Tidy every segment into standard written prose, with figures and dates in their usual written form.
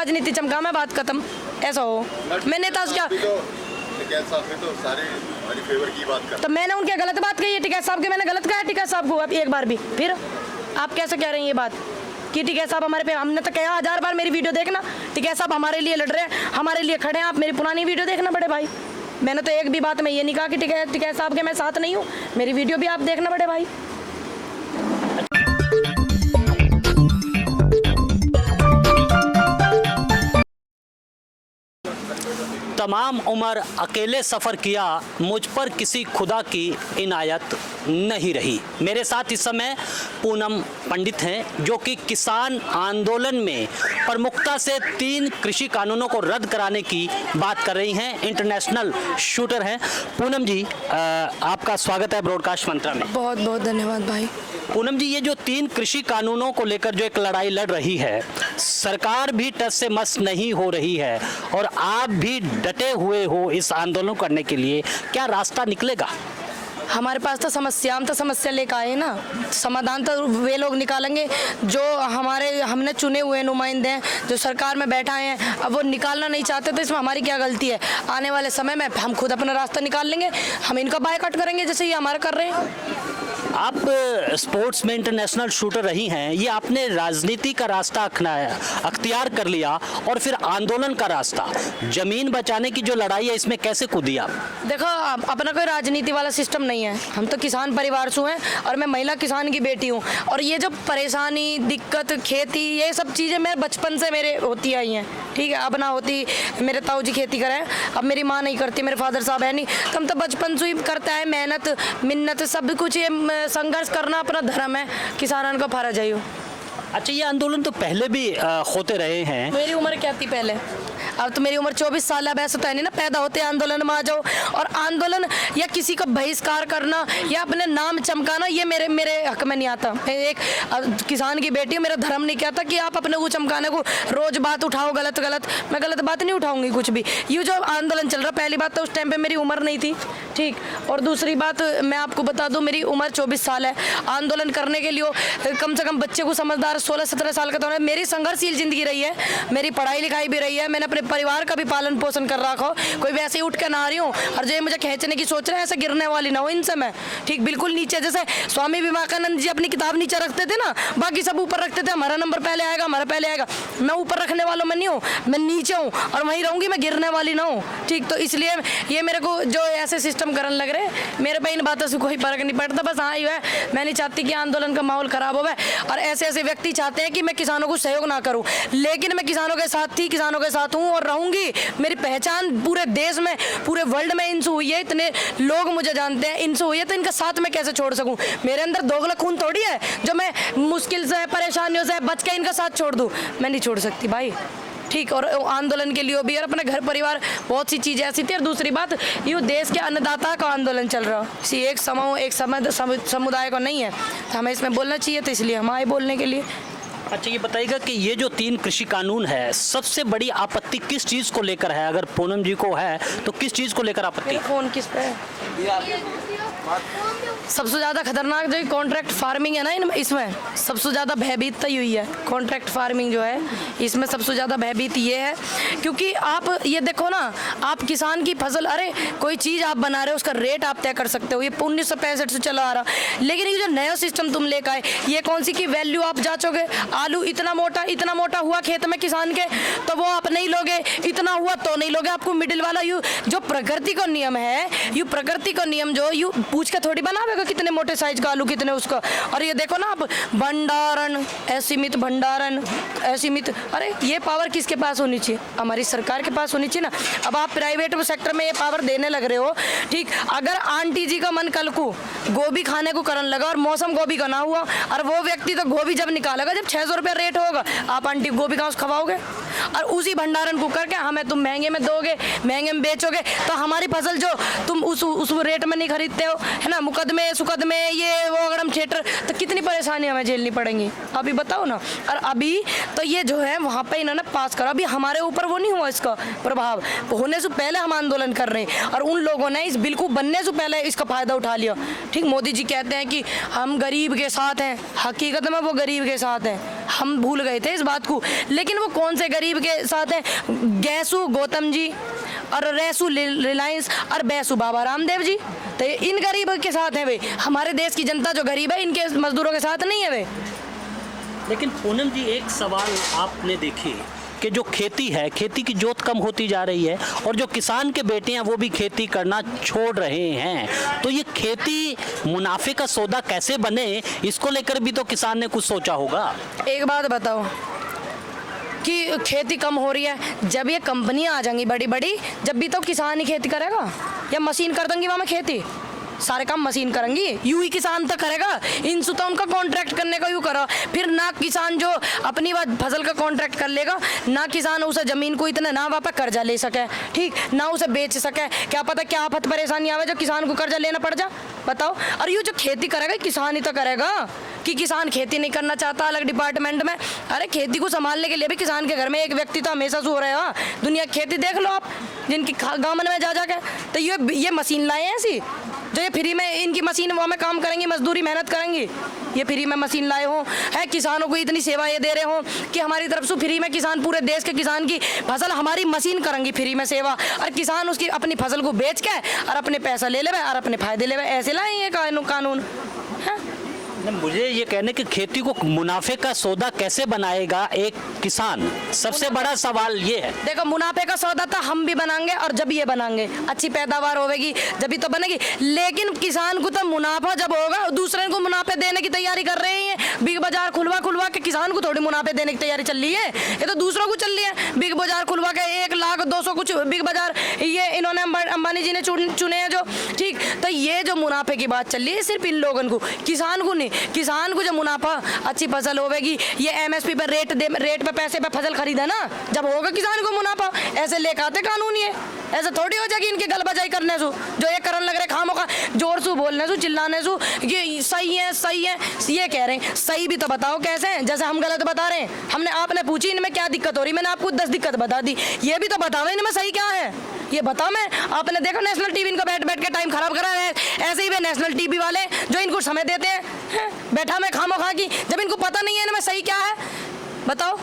राजनीति चमका मैं बात खत्म, ऐसा हो। मैं नेता क्या टिकैत साहब ने तो सारे हमारी फेवर की बात कर, तो मैंने उनके गलत बात कही है टिकैत साहब के, मैंने गलत कहा टिकैत साहब को अब एक बार भी? फिर आप कैसे कह रहे हैं ये बात कि टिकैत साहब हमारे पे, हमने तो कहा 1000 बार मेरी वीडियो देखना, टिकैत साहब हमारे लिए लड़ रहे हैं, हमारे लिए खड़े हैं, आप मेरी पुरानी वीडियो देखना बड़े भाई। मैंने तो एक भी बात में ये नहीं कहा कि टिकैत साहब के मैं साथ नहीं हूँ, मेरी वीडियो भी आप देखना बड़े भाई। तमाम उम्र अकेले सफ़र किया, मुझ पर किसी खुदा की इनायत नहीं रही। मेरे साथ इस समय पूनम पंडित हैं जो कि किसान आंदोलन में प्रमुखता से 3 कृषि कानूनों को रद्द कराने की बात कर रही हैं, इंटरनेशनल शूटर हैं। पूनम जी, आपका स्वागत है ब्रॉडकास्ट मंत्रा में। बहुत बहुत धन्यवाद भाई। पूनम जी, ये जो 3 कृषि कानूनों को लेकर जो एक लड़ाई लड़ रही है, सरकार भी टस से मस नहीं हो रही है और आप भी डटे हुए हो इस आंदोलन करने के लिए, क्या रास्ता निकलेगा? हमारे पास तो समस्या, हम तो समस्या लेकर आए ना, समाधान तो वे लोग निकालेंगे जो हमने चुने हुए नुमाइंदे हैं, जो सरकार में बैठा हैं। अब वो निकालना नहीं चाहते तो इसमें हमारी क्या गलती है? आने वाले समय में हम खुद अपना रास्ता निकाल लेंगे, हम इनका बायकॉट करेंगे जैसे ये हमारा कर रहे हैं। आप स्पोर्ट्स में इंटरनेशनल शूटर रही हैं, ये आपने राजनीति का रास्ता अख्तियार कर लिया और फिर आंदोलन का रास्ता, जमीन बचाने की जो लड़ाई है इसमें कैसे कूदी आप? देखो, अपना कोई राजनीति वाला सिस्टम नहीं है, हम तो किसान परिवार से हैं और मैं महिला किसान की बेटी हूँ। और ये जो परेशानी, दिक्कत, खेती, ये सब चीज़ें मेरे बचपन से मेरे होती आई हैं, ठीक है। अब ना होती, मेरे ताऊ जी खेती करें, अब मेरी माँ नहीं करती, मेरे फादर साहब है नहीं, तो हम तो बचपन से ही करता है, मेहनत मिन्नत सब कुछ, ये संघर्ष करना अपना धर्म है, किसानों का फर्ज है। अच्छा, ये आंदोलन तो पहले भी होते रहे हैं। मेरी उम्र क्या थी पहले? अब तो मेरी उम्र 24 साल है, वैसे तो है नहीं ना, पैदा होते आंदोलन में आ जाओ। और आंदोलन या किसी का बहिष्कार करना या अपने नाम चमकाना, ये मेरे हक में नहीं आता। मैं एक किसान की बेटी हूँ, मेरा धर्म नहीं कहता कि आप अपने को चमकाने को रोज बात उठाओ गलत। मैं गलत बात नहीं उठाऊंगी कुछ भी। ये जो आंदोलन चल रहा, पहली बात तो उस टाइम पे मेरी उम्र नहीं थी, ठीक। और दूसरी बात मैं आपको बता दूं, मेरी उम्र 24 साल है। आंदोलन करने के लिए कम से कम बच्चे को समझदार 16-17 साल का तो होना। मेरी संघर्षशील जिंदगी रही है, मेरी पढ़ाई लिखाई भी रही है, मैंने अपने परिवार का भी पालन पोषण कर रखा हो। कोई वैसे ही उठ के ना रही हूँ और जो मुझे खींचने की सोच रहे हैं, ऐसे गिरने वाली ना हो इनसे मैं, ठीक। बिल्कुल नीचे, जैसे स्वामी विवेकानंद जी अपनी किताब नीचे रखते थे ना, बाकी सब ऊपर रखते थे, हमारा नंबर पहले आएगा, हमारा पहले आएगा। मैं ऊपर रखने वालों में नहीं हूँ, मैं नीचे हूँ और वहीं रहूंगी, मैं गिरने वाली ना हूँ, ठीक। तो इसलिए ये मेरे को जो ऐसे सिस्टम करने लग रहे, मेरे पे इन बातों से कोई फर्क नहीं पड़ता। बस हाँ, ये है, मैं नहीं चाहती कि आंदोलन का माहौल खराब हो। और ऐसे व्यक्ति चाहते हैं कि मैं किसानों को सहयोग ना करूं, लेकिन मैं किसानों के साथ थी, किसानों के साथ हूं और रहूंगी। मेरी पहचान पूरे देश में, पूरे वर्ल्ड में इनसे हुई है, इतने लोग मुझे जानते हैं, इनसे हुई है, तो इनका साथ मैं कैसे छोड़ सकूं? मेरे अंदर दोगला खून थोड़ी है जो मैं मुश्किल से, परेशानियों से बच के इनका साथ छोड़ दूं। मैं नहीं छोड़ सकती भाई, ठीक। और आंदोलन के लिए भी और अपने घर परिवार, बहुत सी चीज़ें ऐसी थी। और दूसरी बात, ये देश के अन्नदाता का आंदोलन चल रहा, किसी एक समूह, एक समुदाय को नहीं है, तो हमें इसमें बोलना चाहिए, तो इसलिए हम आए बोलने के लिए। अच्छा, ये बताइएगा कि ये जो 3 कृषि कानून है, सबसे बड़ी आपत्ति किस चीज़ को लेकर है? अगर पूनम जी को है तो किस चीज़ को लेकर आपत्ति? फोन किस पे है? सबसे ज़्यादा खतरनाक जो कॉन्ट्रैक्ट फार्मिंग है ना, इसमें सबसे ज़्यादा भयभीत ही हुई है। कॉन्ट्रैक्ट फार्मिंग जो है, इसमें सबसे ज़्यादा भयभीत ये है, क्योंकि आप ये देखो ना, आप किसान की फसल, अरे कोई चीज़ आप बना रहे हो, उसका रेट आप तय कर सकते हो, ये 1965 से चला आ रहा। लेकिन ये जो नया सिस्टम तुम लेकर आए, ये कौन सी की वैल्यू आप जांचोगे? आलू इतना मोटा हुआ खेत में किसान के, तो वो आप नहीं लोगे, इतना हुआ तो नहीं लोगे। आपको मिडिल वाला यू जो प्रकृति का नियम है, यू प्रकृति का नियम जो यू पूछ के थोड़ी बनावेगा कितने मोटे साइज का आलू, कितने उसका। और ये देखो ना आप, भंडारण, असीमित भंडारण, असीमित, अरे ये पावर किसके पास होनी चाहिए? हमारी सरकार के पास होनी चाहिए ना। अब आप प्राइवेट सेक्टर में ये पावर देने लग रहे हो, ठीक। अगर आंटी जी का मन कल को गोभी खाने को करने लगा और मौसम गोभी का ना हुआ, और वो व्यक्ति तो गोभी जब निकालेगा जब 600 रुपये रेट होगा, आप आंटी गोभी कहाँ से खवाओगे? और उसी भंडारण को करके हमें तुम महंगे में दोगे, महंगे में बेचोगे, तो हमारी फसल जो तुम उस रेट में नहीं खरीदते हो, है ना, मुकदमे सुकदमे ये वो, अगर हम थिएटर, तो कितनी परेशानी हमें झेलनी पड़ेंगी, अभी बताओ ना। और अभी तो ये जो है वहाँ पे इन्होंने पास करा, अभी हमारे ऊपर वो नहीं हुआ, इसका प्रभाव होने से पहले हम आंदोलन कर रहे हैं और उन लोगों ने इस बिल को बनने से पहले इसका फायदा उठा लिया, ठीक। मोदी जी कहते हैं कि हम गरीब के साथ हैं, हकीकत में वो गरीब के साथ हैं, हम भूल गए थे इस बात को। लेकिन वो कौन से गरीब के साथ हैं? गैसू गौतम जी और रेसू रिलायंस और बैसू बाबा रामदेव जी, तो इन गरीब के साथ हैं वे। हमारे देश की जनता जो गरीब है इनके मजदूरों के साथ नहीं है वे। लेकिन पूनम जी, एक सवाल आपने देखी कि जो खेती है, खेती की जोत कम होती जा रही है और जो किसान के बेटे हैं वो भी खेती करना छोड़ रहे हैं, तो ये खेती मुनाफे का सौदा कैसे बने, इसको लेकर भी तो किसान ने कुछ सोचा होगा। एक बात बताओ कि खेती कम हो रही है, जब ये कंपनियां आ जाएंगी बड़ी बड़ी, जब भी तो किसान ही खेती करेगा या मशीन कर देंगी वहाँ में खेती? सारे काम मशीन करेंगी, यूं ही किसान तो करेगा। इनसे तो उनका कॉन्ट्रैक्ट करने का यूँ करो, फिर ना किसान जो अपनी बात फसल का कॉन्ट्रैक्ट कर लेगा, ना किसान उसे ज़मीन को इतना ना वहाँ पर कर्जा ले सके, ठीक ना उसे बेच सके। क्या पता क्या आफत परेशानी आवे जो किसान को कर्जा लेना पड़ जा, बताओ। और यूँ जो खेती करेगा किसान ही तो करेगा, कि किसान खेती नहीं करना चाहता अलग डिपार्टमेंट में। अरे खेती को संभालने के लिए भी किसान के घर में एक व्यक्ति तो हमेशा सो रहेगा। दुनिया की खेती देख लो आप, जिनकी गाँव में जा जाके, तो ये मशीन लाए हैं ऐसी जो ये फ्री में इनकी मशीन वहाँ में काम करेंगी, मजदूरी मेहनत करेंगी, ये फ्री में मशीन लाए हो है। किसानों को इतनी सेवा ये दे रहे हो कि हमारी तरफ से फ्री में किसान, पूरे देश के किसान की फसल हमारी मशीन करेंगी फ्री में सेवा, और किसान उसकी अपनी फसल को बेच के और अपने पैसा ले लेवे और अपने फायदे लेवे। ऐसे लाए ये कानून है। मुझे ये कहने कि खेती को मुनाफे का सौदा कैसे बनाएगा एक किसान, सबसे बड़ा सवाल ये है। देखो, मुनाफे का सौदा तो हम भी बनाएंगे, और जब ये बनाएंगे अच्छी पैदावार होगी जब भी तो बनेगी। लेकिन किसान को तो मुनाफा जब होगा, दूसरे को मुनाफे देने की तैयारी कर रहे हैं। बिग बाजार खुलवा के किसान को थोड़ी मुनाफे देने की तैयारी चल रही है, ये तो दूसरों को चल रही है। बिग बाजार खुलवा के 1,00,200 कुछ बिग बाजार ये इन्होंने अंबानी जी ने चुने हैं जो, ठीक। तो ये जो मुनाफे की बात चल रही है सिर्फ इन लोगों को, किसान को नहीं। किसान को जो मुनाफा, अच्छी फसल होगी, ये MSP पर रेट पे पैसे पे फसल खरीदे ना, जब होगा किसान को मुनाफा। ऐसे लेकर आते कानून, ये ऐसे थोड़ी हो जाएगी इनकी गलबाजाई करने से, जो ये करने लग रहे खामों का जोर से बोलने से, चिल्लाने से, ये सही है ये कह रहे हैं। सही भी तो बताओ कैसे हैं, जैसे हम गलत बता रहे हैं। हमने आपने पूछी इनमें क्या दिक्कत हो रही, मैंने आपको 10 दिक्कत बता दी, ये भी तो बताओ इनमें सही क्या है, ये बताओ। मैं आपने देखो नेशनल टीवी इनका बैठ के टाइम खराब करा है। ऐसे ही वे नेशनल टीवी वाले जो इनको समय देते हैं, बैठा मैं खामो खा की, जब इनको पता नहीं है इनमें सही क्या है, बताओ।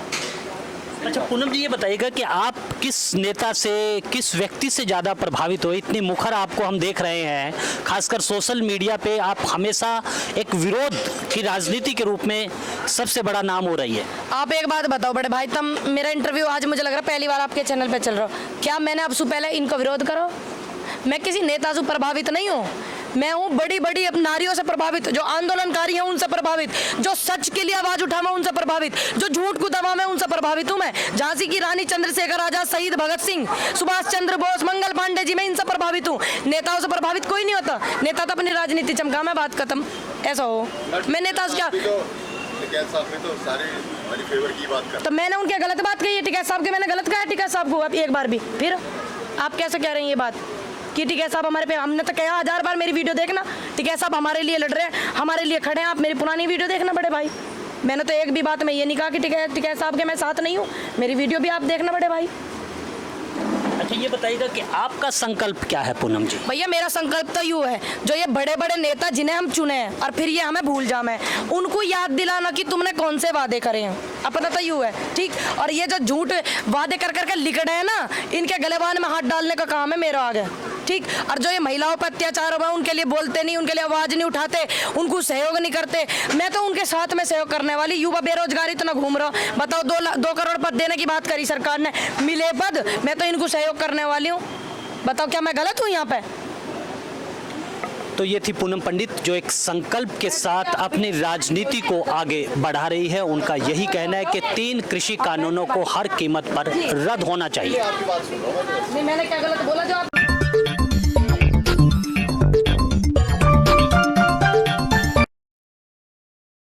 अच्छा पूनम जी, ये बताइएगा कि आप किस नेता से, किस व्यक्ति से ज़्यादा प्रभावित हो? इतनी मुखर आपको हम देख रहे हैं, खासकर सोशल मीडिया पे आप हमेशा एक विरोध की राजनीति के रूप में सबसे बड़ा नाम हो रही है। आप एक बात बताओ बड़े भाई, तुम मेरा इंटरव्यू आज मुझे लग रहा है पहली बार आपके चैनल पे चल रहा हो, क्या मैंने अब से पहले इनका विरोध करो? मैं किसी नेता से प्रभावित नहीं हूँ, मैं हूँ बड़ी बड़ी नारियों से प्रभावित, जो आंदोलनकारी हैं उनसे प्रभावित, जो सच के लिए आवाज उठावा उनसे प्रभावित, जो झूठ को दबावे उनसे प्रभावित हूँ मैं। झांसी की रानी चंद्रशेखर आजाद, शहीद भगत सिंह, सुभाष चंद्र बोस, मंगल पांडे जी, मैं इनसे प्रभावित हूँ। नेताओं से प्रभावित कोई नहीं होता, नेता तो अपनी राजनीति चमका, मैं बात खत्म। ऐसा हो, मैं नेता से क्या, टिकैत साहब ने तो सारे हमारी फेवर की बात कर, तो मैंने उनके गलत बात कही है टिकैत साहब के, मैंने गलत कहा है टिकैत साहब को अब एक बार भी? फिर आप कैसे कह रहे हैं ये बात कि टिकैत साहब हमारे पे, हमने तो कहा 1000 बार मेरी वीडियो देखना, टिकैत साहब हमारे लिए लड़ रहे हैं, हमारे लिए खड़े हैं। आप मेरी पुरानी वीडियो देखना बड़े भाई, मैंने तो एक भी बात में ये नहीं कहा कि टिकैत साहब के मैं साथ नहीं हूँ, मेरी वीडियो भी आप देखना बड़े भाई। अच्छा ये बताइएगा कि आपका संकल्प क्या है पूनम जी? भैया मेरा संकल्प तो यूँ है, जो ये बड़े बड़े नेता जिन्हें हम चुने हैं और फिर ये हमें भूल जाए, उनको याद दिलाना कि तुमने कौन से वादे करे हैं, अपना तो यूँ है, ठीक। और ये जो झूठ वादे कर करके लिख रहे हैं ना, इनके गलेबान में हाथ डालने का काम है मेरा आगे, ठीक। और जो ये महिलाओं पर अत्याचार हुआ उनके लिए बोलते नहीं, उनके लिए आवाज नहीं उठाते, उनको सहयोग नहीं करते, मैं तो उनके साथ में सहयोग करने वाली। युवा बेरोजगारी तो ना घूम रहा, बताओ 2 करोड़ पद देने की बात करी सरकार ने, मिले पद, मैं तो इनको सहयोग करने वाली हूँ, बताओ क्या मैं गलत हूँ यहाँ पे? तो ये थी पूनम पंडित जो एक संकल्प के साथ अपनी राजनीति को आगे बढ़ा रही है। उनका यही कहना है कि 3 कृषि कानूनों को हर कीमत पर रद्द होना चाहिए। आपकी बात सुन रहा हूं मैं। नहीं, मैंने क्या गलत बोला जो आप